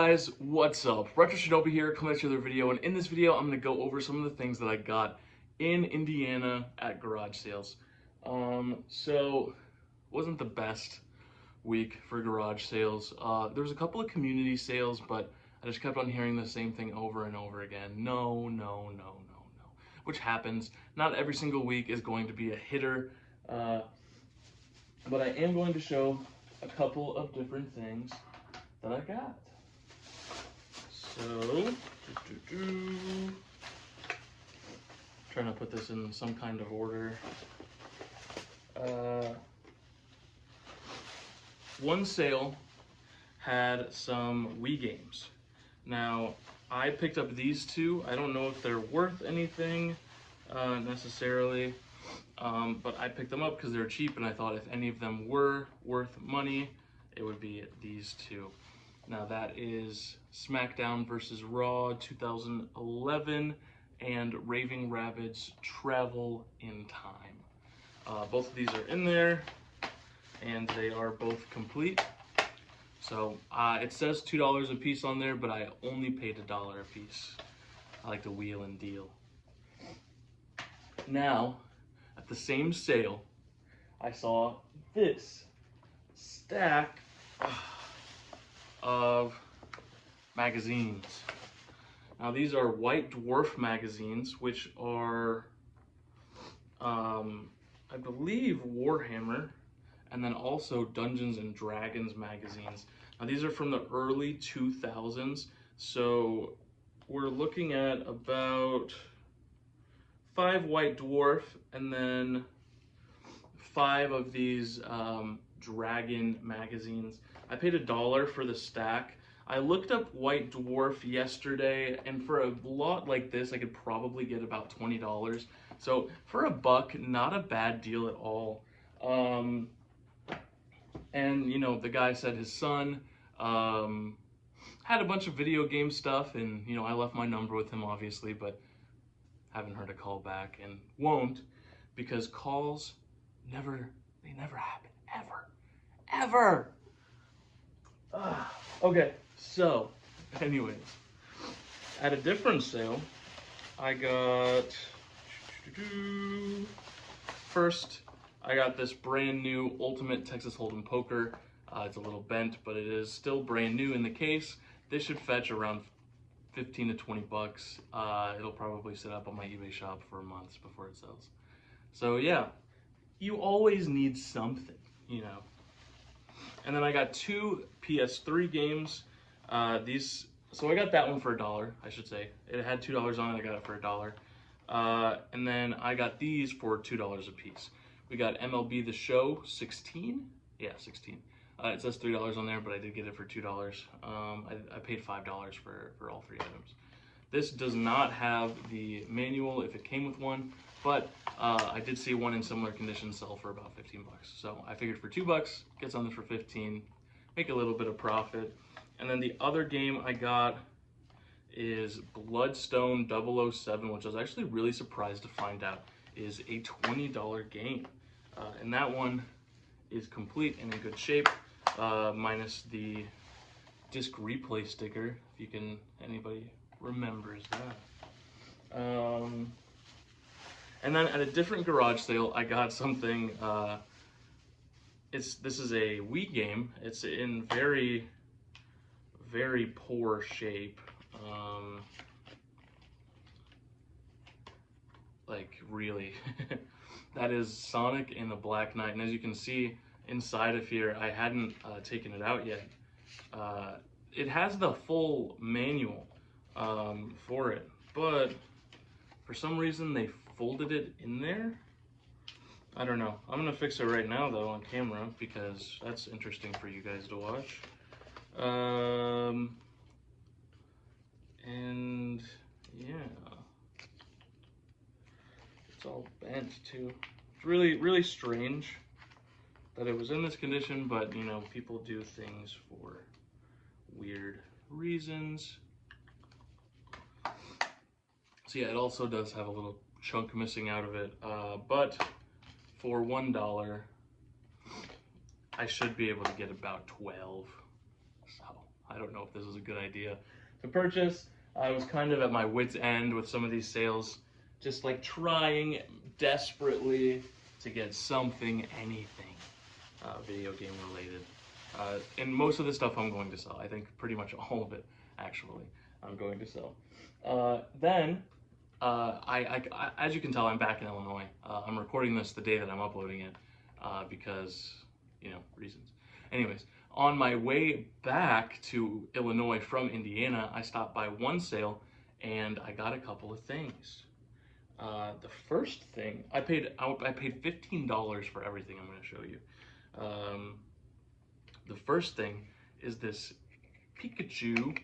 guys, what's up? Retro Shinobi here, coming at you with another video, and in this video I'm going to go over some of the things that I got in Indiana at garage sales. So wasn't the best week for garage sales. There was a couple of community sales, but I just kept on hearing the same thing over and over again. No, which happens. Not every single week is going to be a hitter, but I am going to show a couple of different things that I got. So, trying to put this in some kind of order. One sale had some Wii games. Now, I picked up these two. I don't know if they're worth anything necessarily, but I picked them up because they're cheap, and I thought if any of them were worth money, it would be these two. Now that is SmackDown vs. Raw 2011 and Raving Rabbids Travel in Time. Both of these are in there, and they are both complete. So it says $2 a piece on there, but I only paid $1 a piece. I like to wheel and deal. Now, at the same sale, I saw this stack of magazines. Now these are White Dwarf magazines, which are, I believe, Warhammer, and then also Dungeons and Dragons magazines. Now these are from the early 2000s, so we're looking at about 5 White Dwarf and then 5 of these Dragon magazines. I paid $1 for the stack. I looked up White Dwarf yesterday, and for a lot like this, I could probably get about $20. So for $1, not a bad deal at all. And you know, the guy said his son had a bunch of video game stuff, and you know, I left my number with him obviously, but haven't heard a call back and won't, because calls never happen, ever. Okay, so anyways, at a different sale, I got, first, I got this brand new Ultimate Texas Hold'em Poker. It's a little bent, but it is still brand new in the case. This should fetch around 15 to 20 bucks. It'll probably sit up on my eBay shop for months before it sells. So yeah, you always need something, you know. And then I got 2 PS3 games. So I got that one for $1, I should say. It had $2 on it, I got it for $1. And then I got these for $2 a piece. We got MLB The Show 16. Yeah, 16. It says $3 on there, but I did get it for $2. I paid $5 for all 3 items. This does not have the manual if it came with one, but I did see one in similar condition sell for about 15 bucks. So I figured for $2, get something for 15, make a little bit of profit. And then the other game I got is Bloodstone 007, which I was actually really surprised to find out is a $20 game. And that one is complete and in good shape, minus the disc replay sticker, if anybody remembers that. And then at a different garage sale, I got something, this is a Wii game. It's in very poor shape. Like really. That is Sonic and the Black Knight, and as you can see inside of here, I hadn't taken it out yet. It has the full manual for it, but for some reason they folded it in there. I don't know. I'm gonna fix it right now though on camera, because that's interesting for you guys to watch. And yeah, it's all bent too. It's really strange that it was in this condition, but you know, people do things for weird reasons. So yeah, it also does have a little chunk missing out of it, but for $1, I should be able to get about 12. So I don't know if this was a good idea to purchase. I was kind of at my wit's end with some of these sales, just like trying desperately to get something, anything video game related. And most of the stuff I'm going to sell. I think pretty much all of it, actually, I'm going to sell. Then, as you can tell, I'm back in Illinois. I'm recording this the day that I'm uploading it because, you know, reasons. Anyways, on my way back to Illinois from Indiana, I stopped by one sale and I got a couple of things. The first thing, I paid $15 for everything I'm going to show you. The first thing is this Pikachu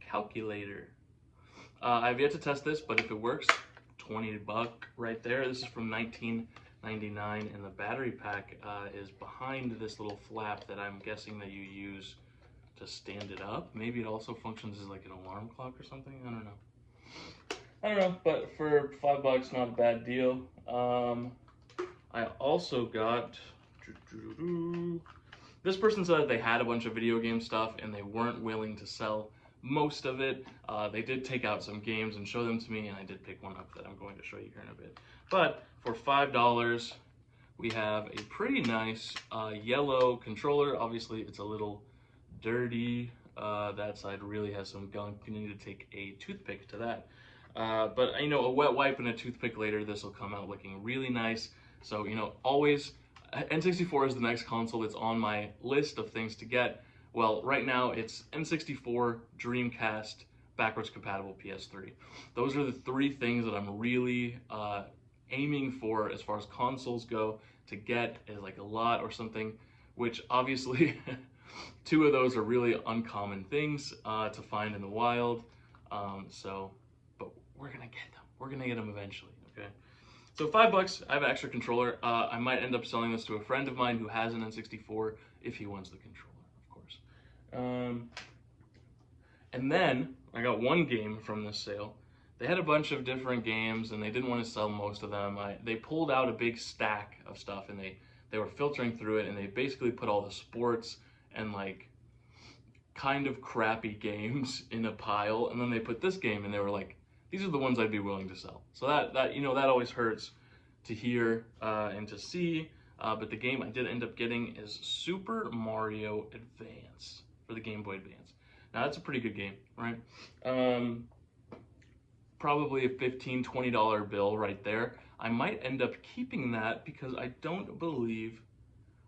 calculator. I've yet to test this, but if it works, $20 right there. This is from 1999, and the battery pack is behind this little flap that I'm guessing that you use to stand it up. Maybe it also functions as like an alarm clock or something. I don't know, but for $5, not a bad deal. I also got, this person said that they had a bunch of video game stuff and they weren't willing to sell most of it. They did take out some games and show them to me, and I did pick one up that I'm going to show you here in a bit. But for $5, we have a pretty nice yellow controller. Obviously, it's a little dirty. That side really has some gunk. You need to take a toothpick to that. But, you know, a wet wipe and a toothpick later, this will come out looking really nice. So, you know, always, N64 is the next console that's on my list of things to get. Well, right now it's N64, Dreamcast, backwards compatible PS3. Those are the three things that I'm really aiming for as far as consoles go to get as like a lot or something, which obviously two of those are really uncommon things to find in the wild. But we're gonna get them. We're gonna get them eventually, okay? So $5, I have an extra controller. I might end up selling this to a friend of mine who has an N64 if he wants the controller, of course. And then I got one game from this sale. They had a bunch of different games and they didn't want to sell most of them. They pulled out a big stack of stuff and they were filtering through it, and they basically put all the sports and like kind of crappy games in a pile, and then they put this game and they were like, these are the ones I'd be willing to sell. So that you know, that always hurts to hear and to see. But the game I did end up getting is Super Mario Advance for the Game Boy Advance. Now that's a pretty good game, right? Probably a $15, $20 bill right there. I might end up keeping that because I don't believe,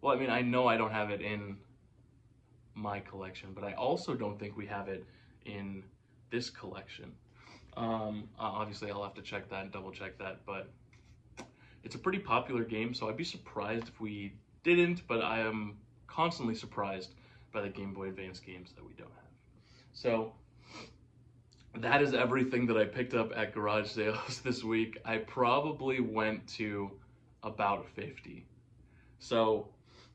well, I mean, I know I don't have it in my collection, but I also don't think we have it in this collection. Obviously I'll have to check that and double check that, but it's a pretty popular game, so I'd be surprised if we didn't, but I am constantly surprised by the Game Boy Advance games that we don't have. So that is everything that I picked up at garage sales this week. I probably went to about 50. So,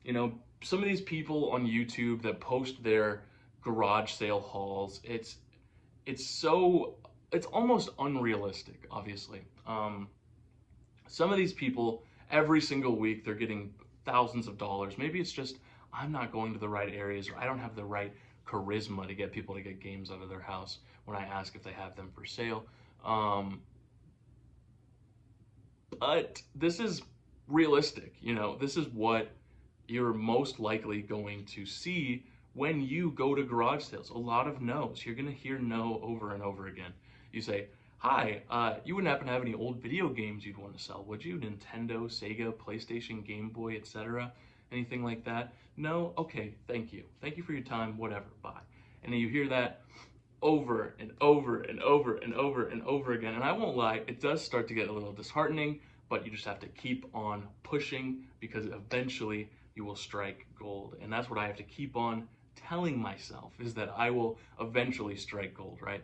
you know, some of these people on YouTube that post their garage sale hauls, it's almost unrealistic, obviously. Some of these people, every single week, they're getting thousands of dollars. Maybe it's just, I'm not going to the right areas, or I don't have the right charisma to get people to get games out of their house when I ask if they have them for sale. But this is realistic, you know, this is what you're most likely going to see when you go to garage sales. A lot of no's. You're gonna hear no over and over again. You say, hi, you wouldn't happen to have any old video games you'd want to sell, would you? Nintendo, Sega, PlayStation, Game Boy, etc. Anything like that? No? Okay, thank you. Thank you for your time, whatever, bye. And then you hear that over and over and over and over and over again. And I won't lie, it does start to get a little disheartening, but you just have to keep on pushing because eventually you will strike gold. And that's what I have to keep on telling myself, is that I will eventually strike gold, right?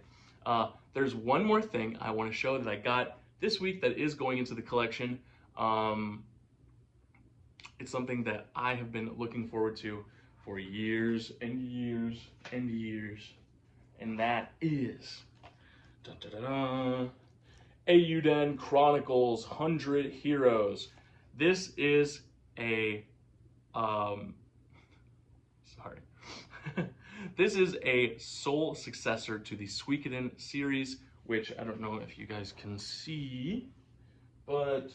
There's one more thing I want to show that I got this week that is going into the collection. It's something that I have been looking forward to for years and years and years. And that is Eiyuden Chronicles 100 Heroes. This is a This is a sole successor to the Suikoden series, which I don't know if you guys can see, but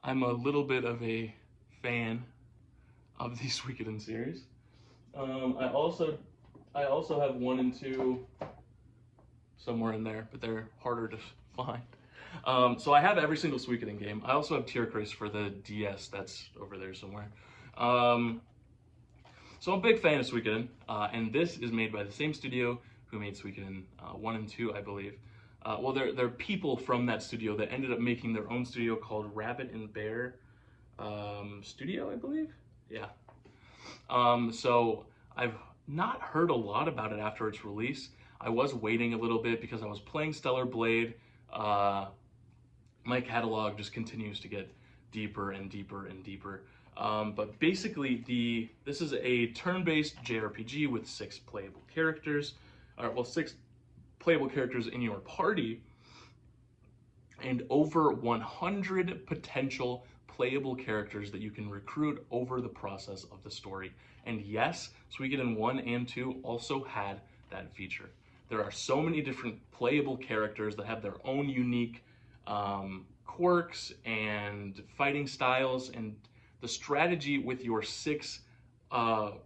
I'm a little bit of a fan of the Suikoden series. I also have 1 and 2 somewhere in there, but they're harder to find. So I have every single Suikoden game. I also have Tierkreis for the DS. That's over there somewhere. So I'm a big fan of Suikoden, and this is made by the same studio who made Suikoden 1 and 2, I believe. Well, they're people from that studio that ended up making their own studio called Rabbit and Bear Studio, I believe. Yeah. So I've not heard a lot about it after its release. I was waiting a little bit because I was playing Stellar Blade. My catalog just continues to get deeper and deeper and deeper. But basically, this is a turn-based JRPG with 6 playable characters. 6 playable characters in your party, and over 100 potential playable characters that you can recruit over the process of the story. And yes, Suikoden 1 and 2 also had that feature. There are so many different playable characters that have their own unique quirks and fighting styles, and the strategy with your 6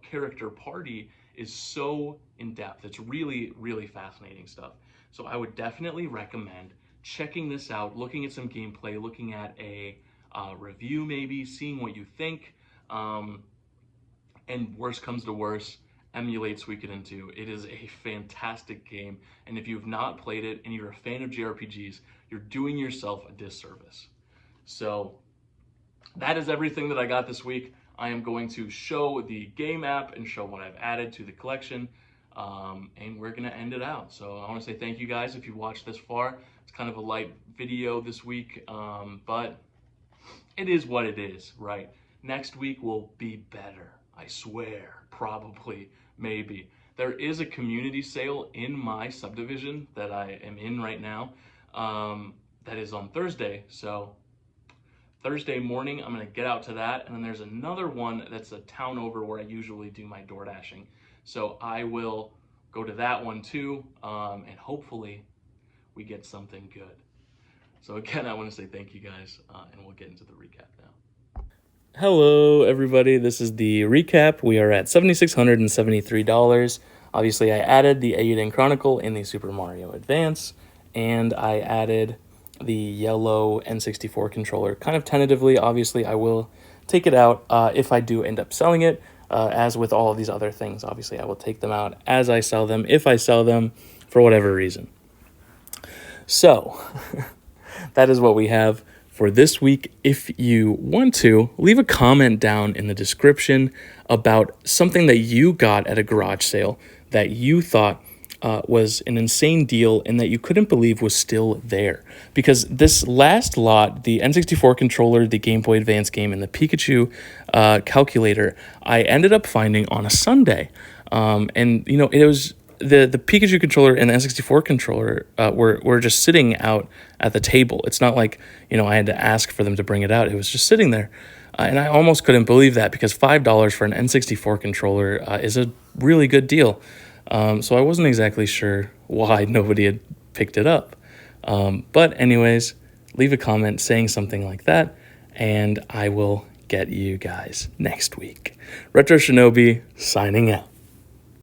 character party is so in-depth. It's really, really fascinating stuff. So I would definitely recommend checking this out, looking at some gameplay, looking at a review maybe, seeing what you think, and worst comes to worst, emulate Suikoden 2. It is a fantastic game, and if you've not played it and you're a fan of JRPGs, you're doing yourself a disservice. So that is everything that I got this week. I am going to show the game app and show what I've added to the collection, and we're gonna end it out. So I wanna say thank you guys if you watched this far. It's kind of a light video this week, but it is what it is, right? Next week will be better, I swear, probably, maybe. There is a community sale in my subdivision that I am in right now, that is on Thursday, so Thursday morning, I'm gonna get out to that, and then there's another one that's a town over where I usually do my door dashing. So I will go to that one too, and hopefully we get something good. So again, I wanna say thank you guys, and we'll get into the recap now. Hello, everybody. This is the recap. We are at $7,673. Obviously, I added the Eiyuden Chronicle in the Super Mario Advance, and I added the yellow N64 controller kind of tentatively. Obviously, I will take it out if I do end up selling it. As with all of these other things, obviously, I will take them out as I sell them, if I sell them for whatever reason. So that is what we have for this week. If you want to, leave a comment down in the description about something that you got at a garage sale that you thought was an insane deal and that you couldn't believe was still there. Because this last lot, the N64 controller, the Game Boy Advance game, and the Pikachu calculator, I ended up finding on a Sunday. And, you know, it was the Pikachu controller and the N64 controller were just sitting out at the table. It's not like, you know, I had to ask for them to bring it out. It was just sitting there. And I almost couldn't believe that, because $5 for an N64 controller is a really good deal. So I wasn't exactly sure why nobody had picked it up. But anyways, leave a comment saying something like that, and I will get you guys next week. Retro Shinobi signing out.